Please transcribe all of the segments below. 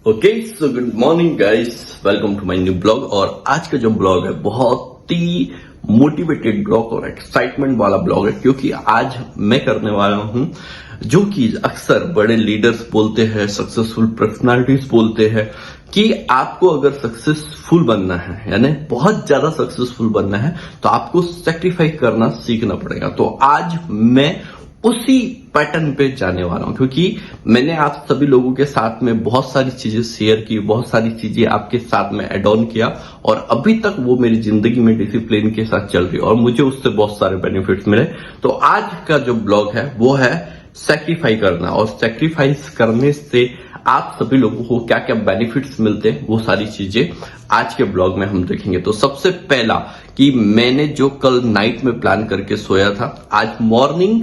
Okay so good morning guys, welcome to my new blog. और आज का जो ब्लॉग है बहुत ही मोटिवेटेड ब्लॉग और एक्साइटमेंट वाला ब्लॉग है, क्योंकि आज मैं करने वाला हूं जो कि अक्सर बड़े लीडर्स बोलते हैं, सक्सेसफुल पर्सनालिटीज बोलते हैं कि आपको अगर सक्सेसफुल बनना है, यानी बहुत ज्यादा सक्सेसफुल बनना है, तो आपको सेक्रीफाइस करना सीखना पड़ेगा। तो आज मैं उसी पैटर्न पे जाने वाला हूं, क्योंकि मैंने आप सभी लोगों के साथ में बहुत सारी चीजें शेयर की, बहुत सारी चीजें आपके साथ में एड ऑन किया, और अभी तक वो मेरी जिंदगी में डिसिप्लिन के साथ चल रही है और मुझे उससे बहुत सारे बेनिफिट्स मिले। तो आज का जो ब्लॉग है वो है सैक्रिफाइस करना, और सैक्रिफाइस करने से आप सभी लोगों को क्या क्या बेनिफिट्स मिलते हैं, वो सारी चीजें आज के ब्लॉग में हम देखेंगे। तो सबसे पहला कि मैंने जो कल नाइट में प्लान करके सोया था, आज मॉर्निंग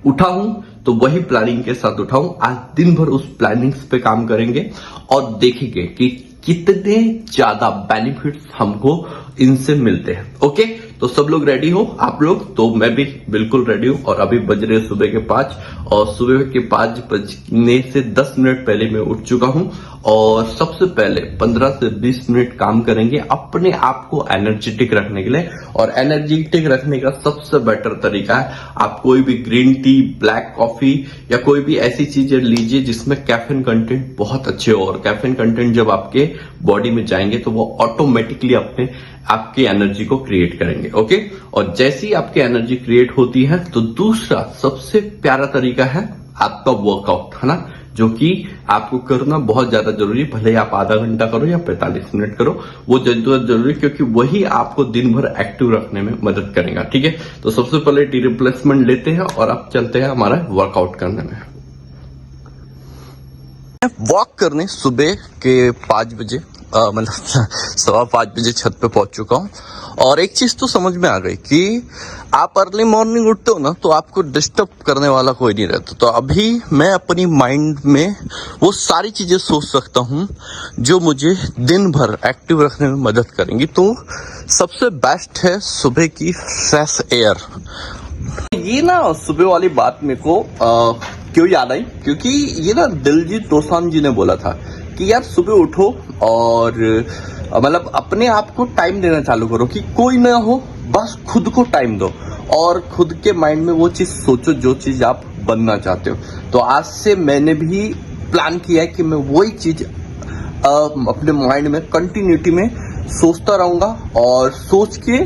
उठा हूं तो वही प्लानिंग के साथ उठा हूं। आज दिन भर उस प्लानिंग्स पे काम करेंगे और देखेंगे कि कितने ज्यादा बेनिफिट्स हमको इनसे मिलते हैं। ओके, तो सब लोग रेडी हो? आप लोग? तो मैं भी बिल्कुल रेडी हूं। और अभी बज रहे सुबह के 5, और सुबह के 5 बजने से 10 मिनट पहले मैं उठ चुका हूं। और सबसे पहले 15 से 20 मिनट काम करेंगे अपने आप को एनर्जेटिक रखने के लिए। और एनर्जेटिक रखने का सबसे बेटर तरीका है, आप कोई भी ग्रीन टी, ब्लैक कॉफी या कोई भी ऐसी चीजें लीजिए जिसमें कैफीन कंटेंट बहुत अच्छे हो। और कैफीन कंटेंट जब आपके बॉडी में जाएंगे तो वो ऑटोमेटिकली आपकी एनर्जी को क्रिएट करेंगे। ओके, और जैसी आपकी एनर्जी क्रिएट होती है तो दूसरा सबसे प्यारा तरीका है आपका वर्कआउट, है ना, जो कि आपको करना बहुत ज्यादा जरूरी है। भले आप आधा घंटा करो या 45 मिनट करो, वो जरूरी है, क्योंकि वही आपको दिन भर एक्टिव रखने में मदद करेगा। ठीक है, तो सबसे पहले टी रिप्लेसमेंट लेते हैं और अब चलते हैं हमारा वर्कआउट करने में। वॉक करने सुबह के 5 बजे, मतलब 5:15 बजे छत पे पहुंच चुका हूं। और एक चीज तो समझ में आ गई कि आप अर्ली मॉर्निंग उठते हो ना, तो आपको डिस्टर्ब करने वाला कोई नहीं रहता। तो अभी मैं अपनी माइंड में वो सारी चीजें सोच सकता हूं जो मुझे दिन भर एक्टिव रखने में मदद करेंगी। तो सबसे बेस्ट है सुबह की फ्रेश एयर। ये ना सुबह वाली बात मेरे को क्यों याद आई, क्योंकि ये ना दिलजीत दोसांझ जी ने बोला था कि यार सुबह उठो और मतलब अपने आप को टाइम देना चालू करो, कि कोई ना हो, बस खुद को टाइम दो और खुद के माइंड में वो चीज सोचो जो चीज आप बनना चाहते हो। तो आज से मैंने भी प्लान किया है कि मैं वही चीज अपने माइंड में कंटिन्यूटी में सोचता रहूंगा, और सोच के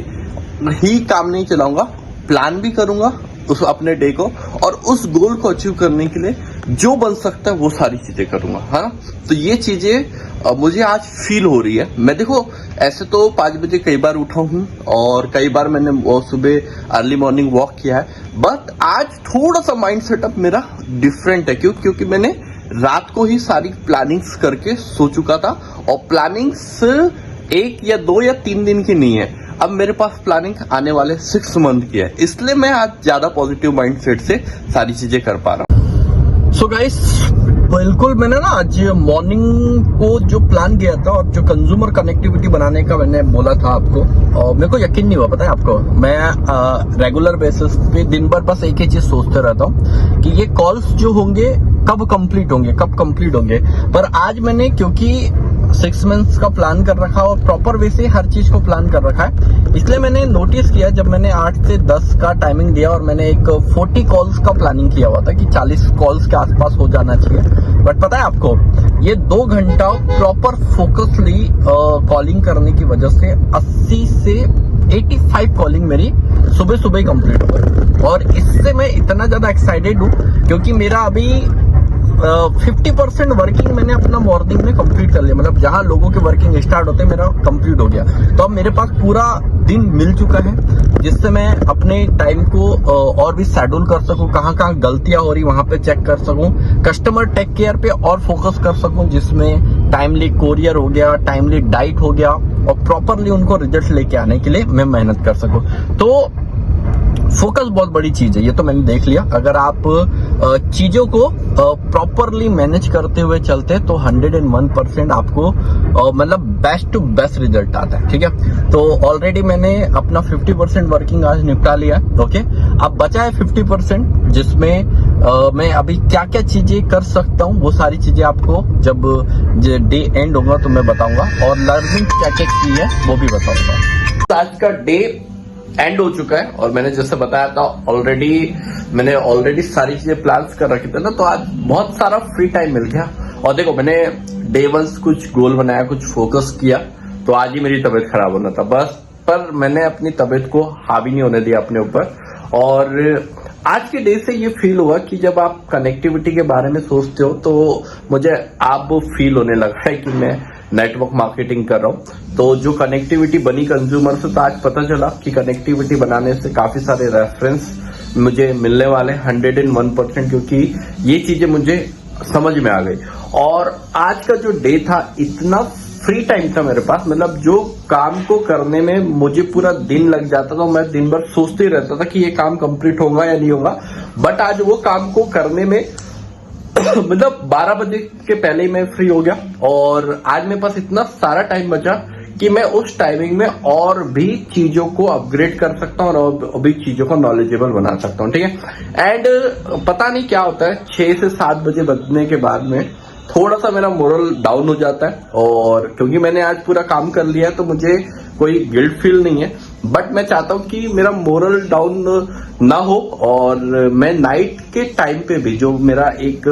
ही काम नहीं चलाऊंगा, प्लान भी करूंगा उस अपने डे को, और उस गोल को अचीव करने के लिए जो बन सकता है वो सारी चीजें करूंगा, है ना। तो ये चीजें मुझे आज फील हो रही है। मैं देखो ऐसे तो 5 बजे कई बार उठा हूं और कई बार मैंने सुबह अर्ली मॉर्निंग वॉक किया है, बट आज थोड़ा सा माइंड सेटअप मेरा डिफरेंट है। क्योंकि मैंने रात को ही सारी प्लानिंग्स करके सो चुका था, और प्लानिंग्स 1 या 2 या 3 दिन की नहीं है, अब मेरे पास प्लानिंग आने वाले 6 मंथ की है। इसलिए मैं आज ज्यादा पॉजिटिव माइंडसेट से सारी चीजें कर पा रहा हूँ। सो गाइस, बिल्कुल मैंने ना आज मॉर्निंग को जो प्लान किया था और जो कंज्यूमर कनेक्टिविटी बनाने का मैंने बोला था आपको, और मेरे को यकीन नहीं हुआ, पता है आपको, मैं रेगुलर बेसिस पे दिन भर बस एक ही चीज सोचते रहता हूँ कि ये कॉल्स जो होंगे कब कंप्लीट होंगे। पर आज मैंने, क्योंकि 6 मंथ्स का प्लान कर रखा और प्रॉपर वे से हर चीज को प्लान कर रखा है, इसलिए मैंने नोटिस किया, जब मैंने 8 से 10 का टाइमिंग दिया और मैंने एक 40 कॉल्स का प्लानिंग किया हुआ था कि 40 कॉल्स के आसपास हो जाना चाहिए, बट पता है आपको, ये 2 घंटा प्रॉपर फोकसली कॉलिंग करने की वजह से 80 से 85 कॉलिंग मेरी सुबह ही कंप्लीट हो गई। और इससे मैं इतना ज्यादा एक्साइटेड हूँ, क्योंकि मेरा अभी 50% वर्किंग मैंने अपना मॉर्निंग में कंप्लीट कर लिया, मतलब जहां लोगों के वर्किंग स्टार्ट होते मेरा कंप्लीट हो गया। तो अब मेरे पास पूरा दिन मिल चुका है, जिससे मैं अपने टाइम को और भी शेड्यूल कर सकूं, कहाँ गलतियां हो रही वहां पे चेक कर सकूं, कस्टमर टेक केयर पे और फोकस कर सकूं, जिसमें टाइमली कोरियर हो गया, टाइमली डाइट हो गया, और प्रॉपरली उनको रिजल्ट लेके आने के लिए मैं मेहनत कर सकूं। तो फोकस बहुत बड़ी चीज है, ये तो मैंने देख लिया। अगर आप चीजों को प्रॉपरली मैनेज करते हुए चलते तो 101% आपको मतलब बेस्ट टू बेस्ट रिजल्ट आता है। ठीक है, तो ऑलरेडी मैंने अपना 50% वर्किंग आज निपटा लिया। ओके, अब बचा है 50%, जिसमें मैं अभी क्या क्या चीजें कर सकता हूँ वो सारी चीजें आपको जब डे एंड होगा तो मैं बताऊंगा, और लर्निंग क्या क्या की है वो भी बताऊंगा। आज का डे एंड हो चुका है और मैंने जैसे बताया था मैंने ऑलरेडी सारी चीजें प्लान्स कर रखी थी ना, तो आज बहुत सारा फ्री टाइम मिल गया। और देखो, मैंने डे 1 कुछ गोल बनाया, कुछ फोकस किया, तो आज ही मेरी तबीयत खराब होना था बस, पर मैंने अपनी तबीयत को हावी नहीं होने दिया अपने ऊपर। और आज के डे से ये फील हुआ कि जब आप कनेक्टिविटी के बारे में सोचते हो तो मुझे आप फील होने लगा है कि मैं नेटवर्क मार्केटिंग कर रहा हूं। तो जो कनेक्टिविटी बनी कंज्यूमर से, तो आज पता चला कि कनेक्टिविटी बनाने से काफी सारे रेफरेंस मुझे मिलने वाले 101%, क्योंकि ये चीजें मुझे समझ में आ गई। और आज का जो डे था, इतना फ्री टाइम था मेरे पास, मतलब जो काम को करने में मुझे पूरा दिन लग जाता था, मैं दिन भर सोचते ही रहता था कि ये काम कंप्लीट होगा या नहीं होगा, बट आज वो काम को करने में मतलब 12 बजे के पहले ही मैं फ्री हो गया। और आज मेरे पास इतना सारा टाइम बचा कि मैं उस टाइमिंग में और भी चीजों को अपग्रेड कर सकता हूँ और भी चीजों को नॉलेजेबल बना सकता हूँ। ठीक है, एंड पता नहीं क्या होता है, 6 से 7 बजे बजने के बाद में थोड़ा सा मेरा मोरल डाउन हो जाता है, और क्योंकि मैंने आज पूरा काम कर लिया है तो मुझे कोई गिल्ट फील नहीं है, बट मैं चाहता हूं कि मेरा मोरल डाउन ना हो। और मैं नाइट के टाइम पे भी जो मेरा एक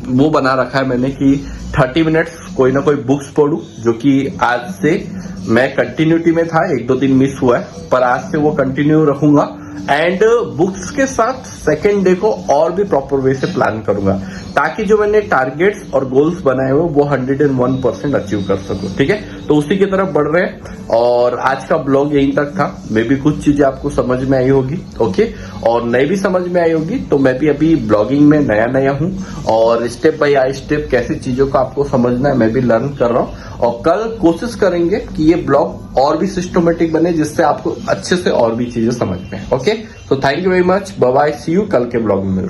वो बना रखा है मैंने कि 30 मिनट्स कोई ना कोई बुक्स पढ़ूं, जो कि आज से मैं कंटिन्यूटी में था, 1-2 दिन मिस हुआ है, पर आज से वो कंटिन्यू रखूंगा। एंड बुक्स के साथ सेकेंड डे को और भी प्रॉपर वे से प्लान करूंगा, ताकि जो मैंने टारगेट्स और गोल्स बनाए हुए वो 101% अचीव कर सकूं। ठीक है, तो उसी की तरफ बढ़ रहे हैं। और आज का ब्लॉग यहीं तक था, मे भी कुछ चीजें आपको समझ में आई होगी। ओके, और नहीं भी समझ में आई होगी तो मैं भी अभी ब्लॉगिंग में नया हूं, और स्टेप बाय स्टेप कैसी चीजों को आपको समझना है मैं भी लर्न कर रहा हूं। और कल कोशिश करेंगे कि ये ब्लॉग और भी सिस्टमेटिक बने, जिससे आपको अच्छे से और भी चीजें समझ में। ओके, तो thank you very much, bye bye, see you कल के ब्लॉग में।